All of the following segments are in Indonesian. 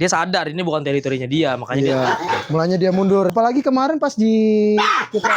dia sadar ini bukan teritorinya dia, makanya dia mulanya dia mundur. Apalagi kemarin pas di kita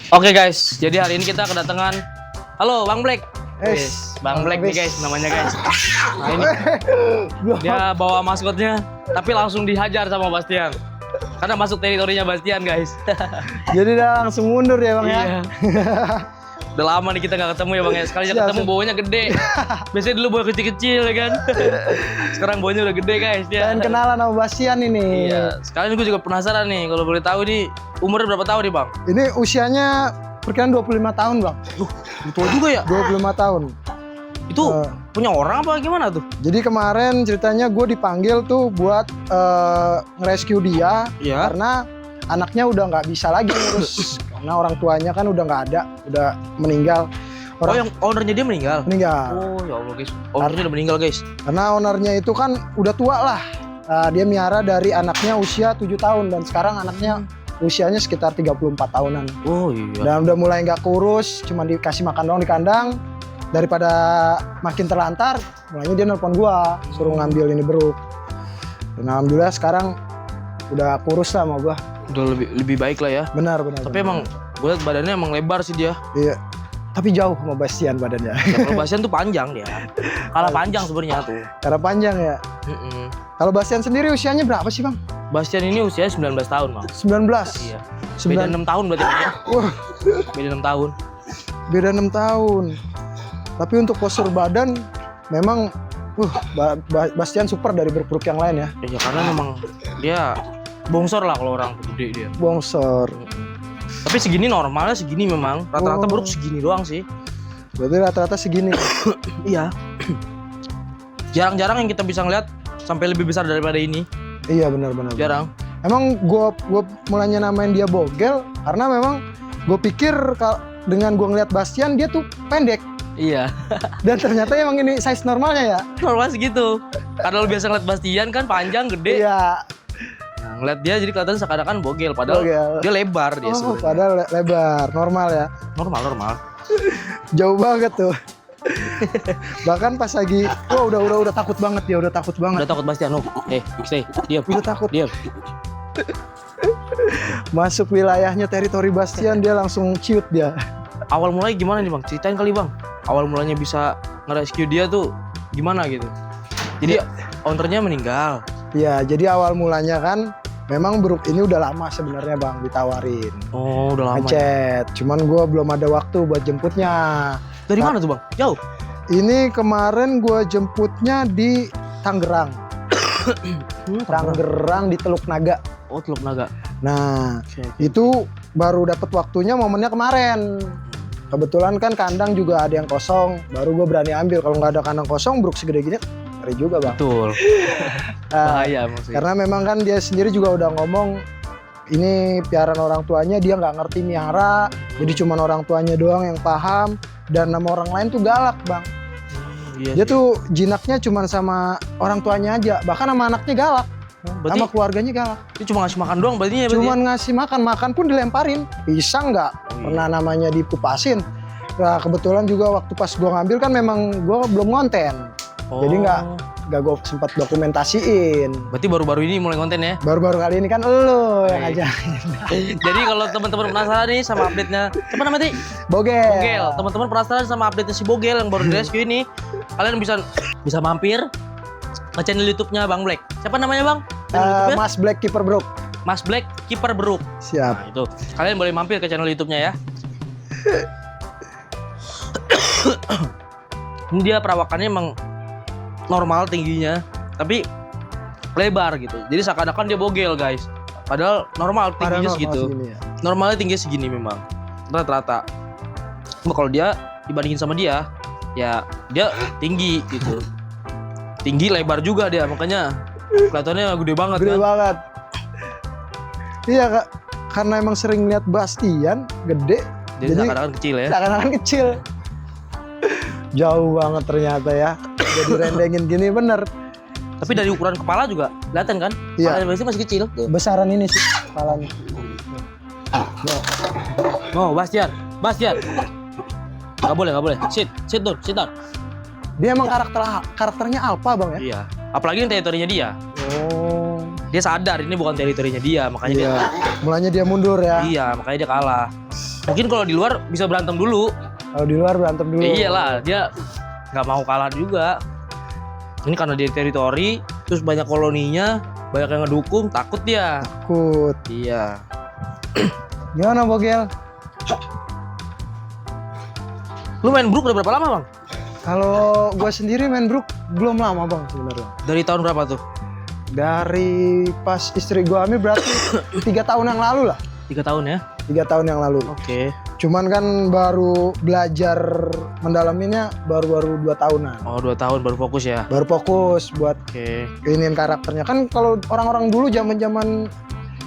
Oke guys, jadi hari ini kita kedatangan, halo Bang Black. Bang Black nih guys, namanya guys. Nah ini dia bawa maskotnya, tapi langsung dihajar sama Bastian. Karena masuk teritorinya Bastian guys. Jadi dia langsung mundur ya Bang ya. Udah lama nih kita nggak ketemu ya Bang ya. Sekali ketemu bawanya gede. Biasanya dulu bawa kecil-kecil ya kan. Sekarang bawanya udah gede guys dia. Dan kenalan sama Bastian ini. Iya. Sekalian gue juga penasaran nih, kalau boleh tahu nih umurnya berapa tahun nih Bang? Ini usianya perkiraan 25 tahun Bang. Tua juga ya? 25 tahun. Itu punya orang apa gimana tuh? Jadi kemarin ceritanya gue dipanggil tuh buat nge-rescue dia. Iya. Karena anaknya udah nggak bisa lagi ngurus. Karena orang tuanya kan udah nggak ada, udah meninggal. Oh yang ownernya dia meninggal? Meninggal. Oh ya Allah guys, ownernya udah meninggal guys. Karena ownernya itu kan udah tua lah. Dia miara dari anaknya usia 7 tahun dan sekarang anaknya usianya sekitar 34 tahunan. Oh iya. Dan udah mulai nggak kurus, cuma dikasih makan doang di kandang. Daripada makin terlantar, mulanya dia nelpon gua, suruh ngambil ini beruk. Dan alhamdulillah sekarang udah kurus lah sama gua. Udah lebih baik lah ya. Benar. Tapi emang gue liat badannya emang lebar sih dia. Iya. Tapi jauh sama Bastian badannya. Ya, kalau Bastian tuh panjang dia. Kalah panjang sebenarnya tuh. Karena panjang ya. Kalau Bastian sendiri usianya berapa sih Bang? Bastian ini usianya 19 tahun Bang. 19? Iya. Beda 6 tahun berarti Bang ya. Wah. Beda 6 tahun. Beda 6 tahun. Tapi untuk postur badan memang Bastian super dari beruk yang lain ya. Ya karena memang dia bongsor lah kalau orang gede dia. Bongsor. Tapi segini normalnya segini memang. Rata-rata beruk segini doang sih. Berarti rata-rata segini. Iya. Jarang-jarang yang kita bisa ngeliat sampai lebih besar daripada ini. Iya benar. Jarang. Emang gua mulanya namain dia Bogel karena memang gue pikir dengan gua ngeliat Bastian dia tuh pendek. Iya. Dan ternyata emang ini size normalnya ya. Normal segitu. Karena lu biasa ngeliat Bastian kan panjang gede. Iya. Nah, ngeliat dia jadi kelihatan seakan-akan bogel padahal dia lebar dia sebenarnya. Padahal lebar, normal ya. Normal. Jauh banget tuh. Bahkan pas lagi, udah takut banget dia, udah takut banget. Udah takut Bastian, stay, diam. Udah takut. Diam. Masuk wilayahnya teritori Bastian dia langsung ciut dia. Awal mulai gimana nih Bang? Ceritain kali Bang. Awal mulanya bisa nge-rescue dia tuh gimana gitu. Jadi ownernya meninggal. Iya, jadi awal mulanya kan memang beruk ini udah lama sebenarnya Bang ditawarin. Oh, udah lama. Ngechat, cuman gua belum ada waktu buat jemputnya. Dari mana tuh Bang? Jauh? Ini kemarin gua jemputnya di Tangerang. Tangerang di Teluk Naga. Oh, Teluk Naga. Nah, itu baru dapat waktunya momennya kemarin. Kebetulan kan kandang juga ada yang kosong, baru gue berani ambil. Kalau nggak ada kandang kosong, beruk segede gini, ngeri juga Bang. Betul. Bahaya maksudnya. Karena memang kan dia sendiri juga udah ngomong, ini piaran orang tuanya dia nggak ngerti miara, jadi cuma orang tuanya doang yang paham, dan nama orang lain tuh galak Bang. Iya, dia tuh jinaknya cuma sama orang tuanya aja, bahkan sama anaknya galak. Berarti sama keluarganya galak. Dia cuma ngasih makan doang berarti ya? Cuman ngasih makan pun dilemparin. Pisang nggak pernah namanya dikupasin. Nah kebetulan juga waktu pas gua ngambil kan memang gua belum konten. Jadi nggak gua sempat dokumentasiin. Berarti baru-baru ini mulai konten ya? Baru-baru kali ini kan lo yang ngajarin. Jadi kalau teman-teman penasaran nih sama update-nya, siapa namanya tadi? Bogel. Teman-teman penasaran sama update-nya si Bogel yang baru di-rescue ini, kalian bisa mampir ke channel YouTube-nya Bang Black. Siapa namanya Bang? Mas Black Keeper Brook. Mas Black Keeper Brook. Siap. Nah, itu. Kalian boleh mampir ke channel YouTube-nya ya. Ini dia perawakannya emang normal tingginya, tapi lebar gitu. Jadi seakan-akan dia bogel guys. Padahal normal tingginya segitu. Ya. Normalnya tinggi segini memang. Rata-rata. Cuma kalau dia dibandingin sama dia, ya dia tinggi gitu. Tinggi lebar juga dia, makanya kelihatannya gede banget. Gede banget. Iya Kak, karena emang sering lihat Bastian gede. Jadi seakan-akan kecil ya. Seakan-akan kecil. Jauh banget ternyata ya. Jadi rendengin gini bener. Tapi dari ukuran kepala juga kelihatan kan? Iya. Kepalanya masih kecil. Tuh. Besaran ini sih kepalanya. Oh, Bastian. Gak boleh. Sit down. Dia emang karakternya alpha bang ya? Iya. Apalagi ini teritorinya dia. Oh. Dia sadar ini bukan teritorinya dia, makanya Iya. Mulanya dia mundur ya? iya, makanya dia kalah. Mungkin kalau di luar bisa berantem dulu. Kalau di luar berantem dulu. Iyalah, dia nggak mau kalah juga. Ini karena dia teritori, terus banyak koloninya, banyak yang ngedukung, takut dia. Takut. Iya. Gimana Bogel? Lu main Brook udah berapa lama bang? Kalau gue sendiri main Brook belum lama bang sebenarnya. Dari tahun berapa tuh? Dari pas istri gue hamil berarti 3 tahun yang lalu lah. 3 tahun ya? 3 tahun yang lalu. Oke. Cuman kan baru belajar mendalaminya baru 2 tahunan. Oh 2 tahun baru fokus ya? Baru fokus buat Oke. iniin karakternya. Kan kalau orang-orang dulu zaman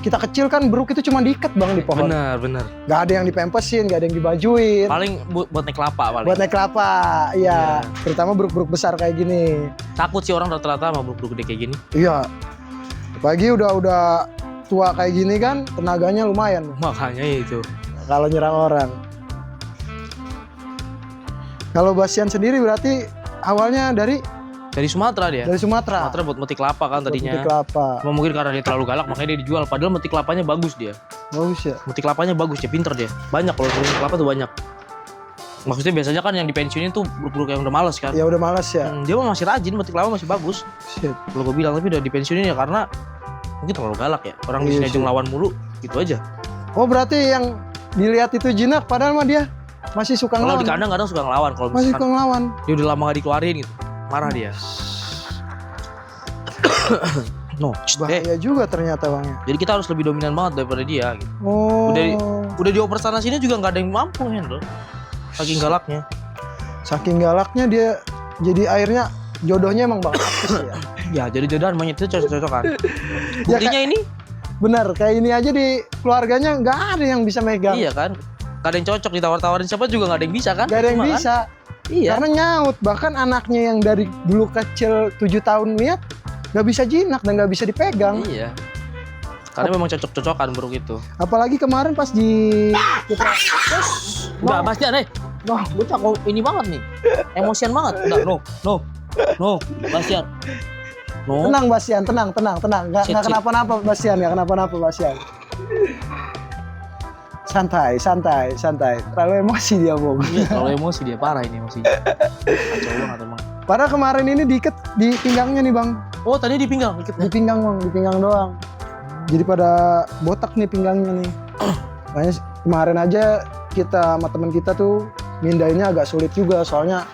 kita kecil kan Brook itu cuma diikat bang di pohon. Bener. Gak ada yang dipempesin, gak ada yang dibajuin. Paling buat naik kelapa paling. Buat naik kelapa, iya. Terutama Brook besar kayak gini. Takut sih orang rata-rata sama Brook gede kayak gini. Iya. Apalagi udah tua kayak gini kan, tenaganya lumayan Makanya itu. kalau nyerang orang. Kalau Bastian sendiri berarti awalnya dari Sumatera dia. Sumatera. Sumatera buat metik kelapa kan tadinya. Metik kelapa. Cuma mungkin karena dia terlalu galak makanya dia dijual. Padahal metik kelapanya bagus dia. Bagus ya. Metik kelapanya bagus dia, pinter dia. Banyak kalau metik kelapa tuh banyak. Maksudnya biasanya kan yang dipensiunin tuh buruk-buruk yang udah males kan. Ya udah malas ya. Dia mah masih rajin, metik kelapa masih bagus. Shit. Kalau gue bilang tapi udah dipensiunin ya karena mungkin terlalu galak ya. Orang di Iya sini aja sih. ngelawan mulu, gitu aja. Oh berarti yang dilihat itu jinak padahal mah dia masih suka Kalau ngelawan. di kandang kadang suka ngelawan. Kalau Masih suka misalkan ngelawan. dia udah lama gak dikeluarin gitu, marah dia. No, Bahaya juga ternyata bang ya. jadi kita harus lebih dominan banget daripada dia. Gitu. Oh. Udah dioper sana sini juga nggak ada yang mampu handle. Saking galaknya. Saking galaknya dia jadi akhirnya jodohnya emang bang artis ya. Ya jadi jodohan monyet itu cocok-cocokan. Ya, Buktinya ini, Bener kayak ini aja di keluarganya nggak ada yang bisa megang. iya kan. Gak ada yang cocok ditawar-tawarin siapa juga nggak ada yang bisa kan? Gak ada yang Cuma kan? bisa. Iya. Karena nyaut. Bahkan anaknya yang dari dulu kecil 7 tahun lihat nggak bisa jinak dan nggak bisa dipegang. Iya. Karena memang cocok-cocokan burung itu. Apalagi kemarin pas di kita Udah Bastian, Wah, bocah kok ini banget nih. Emosian banget. Udah, no, Bastian. No. tenang Bastian, tenang. Nggak Sit. kenapa-napa Bastian, nggak kenapa-napa Bastian. Santai. Terlalu emosi dia, Bung. Iya, kalau emosi dia parah ini emosi. Kacau banget emang. Padahal kemarin ini diikat di pinggangnya nih, Bang. Oh, tadi di pinggang dikit. Di pinggang, Bang, di pinggang doang. Jadi pada botak nih pinggangnya nih. Makanya kemarin aja kita sama teman kita tuh mindahinnya agak sulit juga soalnya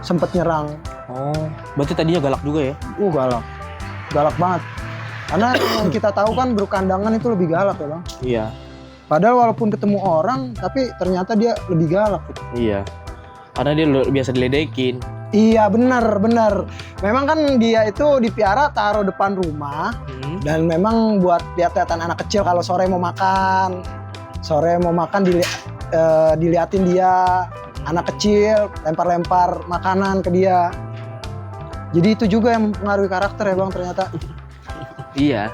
sempet nyerang. Oh, berarti tadinya galak juga ya? Galak. Galak banget. Karena yang kita tahu kan berkandangan itu lebih galak ya, Bang. Iya. Padahal walaupun ketemu orang, tapi ternyata dia lebih galak gitu. Iya. Karena dia biasa diledekin. Iya, benar. Memang kan dia itu dipiara taruh depan rumah. Dan memang buat lihat-lihatan anak kecil kalau sore mau makan. Diliatin dia, anak kecil, lempar-lempar makanan ke dia. Jadi itu juga yang mempengaruhi karakter ya, Bang, ternyata. Iya.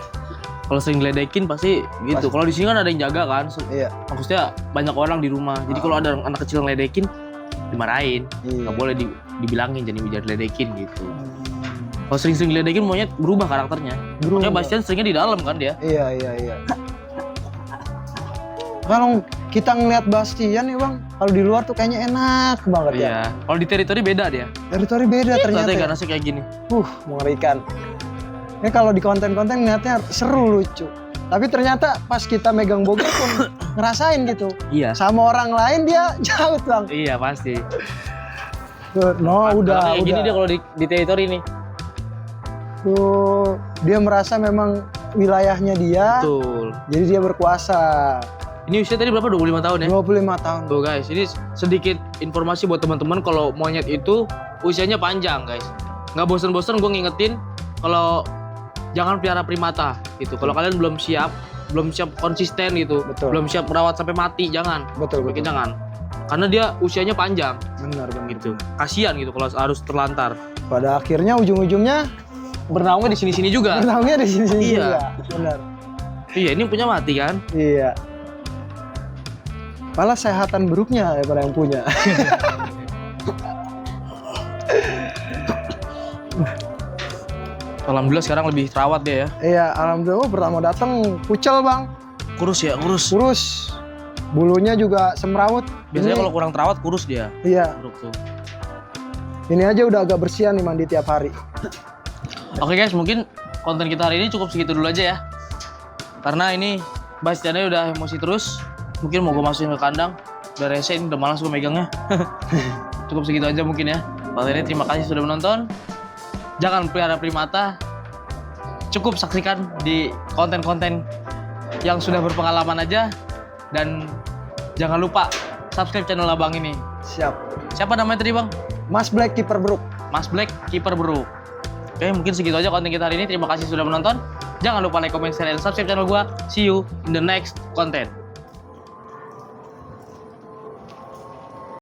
Kalau sering diledekin pasti gitu. Kalau di sini kan ada yang jaga kan. Iya. Maksudnya banyak orang di rumah. Jadi kalau ada anak kecil yang ledekin, dimarahin. Iya. Nggak boleh dibilangin jadi diledekin gitu. Kalau sering-sering diledekin monyet berubah karakternya. Makanya Bastian seringnya di dalam kan dia. Iya. Kalau kita ngeliat Bastian nih, Bang, kalau di luar tuh kayaknya enak banget ya. Iya. Kalau di teritori beda dia. Teritori beda ternyata. Ternyata ganasnya kayak gini. Mengerikan. Ini kalau di konten-konten ngeliatnya seru, lucu. Tapi ternyata pas kita megang bogel pun ngerasain gitu. Iya. Sama orang lain dia jauh, Bang. Iya pasti. Tuh, udah. Kayak gini dia kalau di teritori nih. Tuh, dia merasa memang wilayahnya dia. Betul. Jadi dia berkuasa. Ini usia tadi berapa? 25 tahun ya? 25 tahun. Tuh guys, ini sedikit informasi buat teman-teman kalau monyet itu usianya panjang guys. Nggak bosen-bosen gue ngingetin kalau jangan pelihara primata gitu. Kalau kalian belum siap konsisten gitu, Betul. belum siap merawat sampai mati, jangan. Betul. Jangan. Karena dia usianya panjang Benar. gitu. Kasihan gitu kalau harus terlantar. Pada akhirnya ujung-ujungnya bernaungnya di sini-sini juga. Berenangnya di sini-sini Iya. juga. Benar. Iya, ini punya mati kan? Iya. Malah sehatan buruknya daripada yang punya. Alhamdulillah sekarang lebih terawat dia ya. Iya, alhamdulillah pertama datang kucel bang, Kurus ya, kurus. kurus, bulunya juga semrawut. Biasanya Ini- kalau kurang terawat kurus dia. iya, Buruk tuh. ini aja udah agak bersihan nih mandi tiap hari. Oke guys, mungkin konten kita hari ini cukup segitu dulu aja ya. Karena ini Bastiannya udah emosi terus. Mungkin mau gue masukin ke kandang. Udah rese, ini udah malas gue megangnya. Cukup segitu aja mungkin ya. Kali ini terima kasih sudah menonton. Jangan pelihara primata. Cukup saksikan di konten-konten yang sudah berpengalaman aja. Dan jangan lupa subscribe channel abang ini. Siap. Siapa namanya tadi bang? Mas Black Keeper Brook. Mas Black, Keeper Bro. Oke, mungkin segitu aja konten kita hari ini. Terima kasih sudah menonton. Jangan lupa like, comment, share, dan subscribe channel gua. See you in the next content.